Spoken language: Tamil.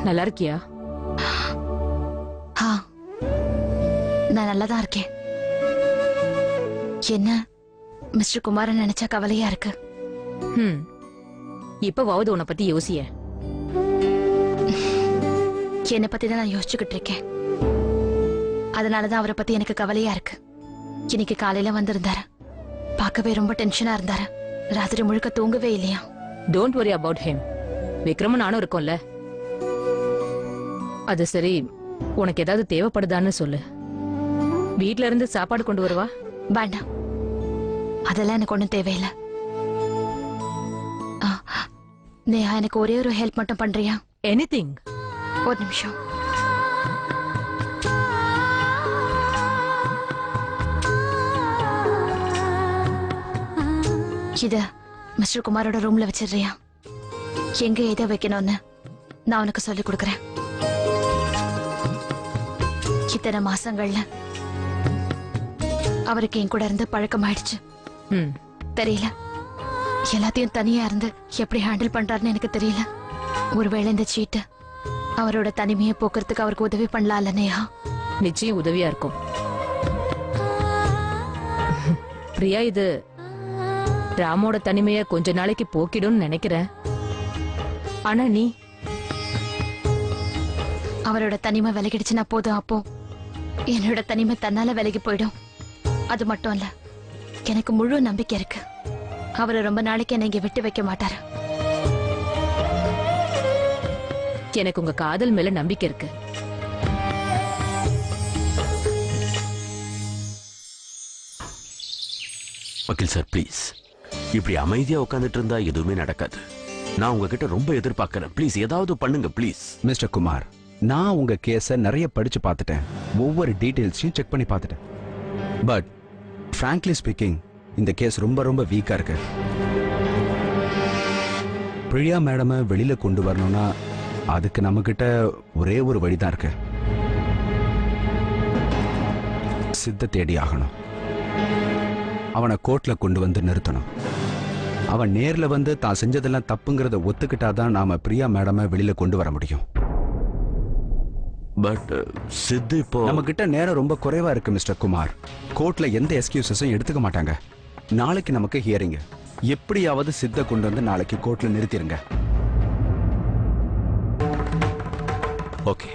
நல்லா இருக்கியா? நான் நல்லாதான் இருக்கேன். என்ன மிஸ்டர் குமாரன் நினைச்சா கவலையா இருக்கு. இப்பவாவது உன்னை பத்தி யோசிய. என்னை பத்தி தான் நான் யோசிச்சுக்கிட்டு இருக்கேன். அதனாலதான் அவரை பத்தி எனக்கு கவலையா இருக்கு. இன்னைக்கு காலையில வந்திருந்தாரு. பார்க்கவே ரொம்ப டென்ஷனா இருந்தாரு. ராத்திரி முழுக்க தூங்கவே இல்லையா. Don't worry about him. விக்ரமும் நானும் இருக்கோம்ல. அது சரி, உனக்கு ஏதாவது தேவைப்படுதான்னு சொல்லு. வீட்ல இருந்து சாப்பாடு கொண்டு வருவா. வேண்டாம், அதெல்லாம் எனக்கு ஒண்ணும் தேவையில்லை. நேஹா, எனக்கு ஒரே ஒரு ஹெல்ப் மட்டும் பண்றியா? எனிதிங். ஒரு நிமிஷம். இத மிஸ்டர் குமாரோட ரூம்ல வச்சிடுறியா? எங்க எதை வைக்கணும்னு நான் உனக்கு சொல்லி கொடுக்கறேன். இத்தனை மாசங்கள்ல அவருக்கு என் கூட இருந்து பழக்கமாயிடுச்சு. தெரியல, எல்லாத்தையும் தனியா இருந்து எப்படி ஹேண்டில் பண்றாருன்னு எனக்கு தெரியல. ஒருவேளை இந்த சீட்டு அவரோட தனிமையை போக்குறதுக்கு அவருக்கு உதவி பண்ணலாம்ல நேஹா? நிச்சயம் உதவியா இருக்கும் பிரியா. இது ராமோட தனிமைய கொஞ்ச நாளைக்கு போக்கிடும் நினைக்கிறேன். ஆனா நீ அவரோட தனிமை விலகிடுச்சுன்னா போதும். அப்போ என்னோட தனிமை தன்னால விலகி போயிடும். அது மட்டும் இல்ல, எனக்கு முழு நம்பிக்கை இருக்கு. அவரை ரொம்ப நாளைக்கு என்னை இங்க விட்டு வைக்க மாட்டாரு. எனக்கு உங்க காதல் மேல நம்பிக்கை இருக்கு. வக்கீல் சார், ப்ளீஸ். இப்படி அமைதியா உட்காந்துட்டு இருந்தா எதுவுமே நடக்காது. நான் உங்ககிட்ட ரொம்ப எதிர்பார்க்கிறேன். ப்ளீஸ் ஏதாவது பண்ணுங்க ப்ளீஸ். மிஸ்டர் குமார், நான் உங்க கேஸை நிறைய படிச்சு பார்த்துட்டேன். ஒவ்வொரு டீடைல்ஸையும் செக் பண்ணி பார்த்துட்டேன். பட் ஃப்ராங்க்லி ஸ்பீக்கிங், இந்த கேஸ் ரொம்ப ரொம்ப வீக்கா இருக்கு. பிரியா மேடமை வெளியில கொண்டு வரணும்னா அதுக்கு நம்ம கிட்ட ஒரே ஒரு வழிதான் இருக்கு. சித்த தேடி ஆகணும். அவனை கோர்ட்ல கொண்டு வந்து நிறுத்தணும். அவன் நேர்ல வந்து தான் செஞ்சதெல்லாம் தப்புங்கிறத ஒத்துக்கிட்டாதான் நாம பிரியா மேடமை வெளியில கொண்டு வர முடியும். பட் சித்து இப்போ நம்ம கிட்ட நேரம் ரொம்ப குறைவா இருக்கு மிஸ்டர் குமார். கோர்ட்ல எந்த எக்ஸ்கியூசஸும் எடுத்துக்க மாட்டாங்க. நாளைக்கு நமக்கு ஹியரிங். எப்படியாவது சித்த கொண்டு வந்து நாளைக்கு கோர்ட்ல நிறுத்திடுங்க. ஓகே.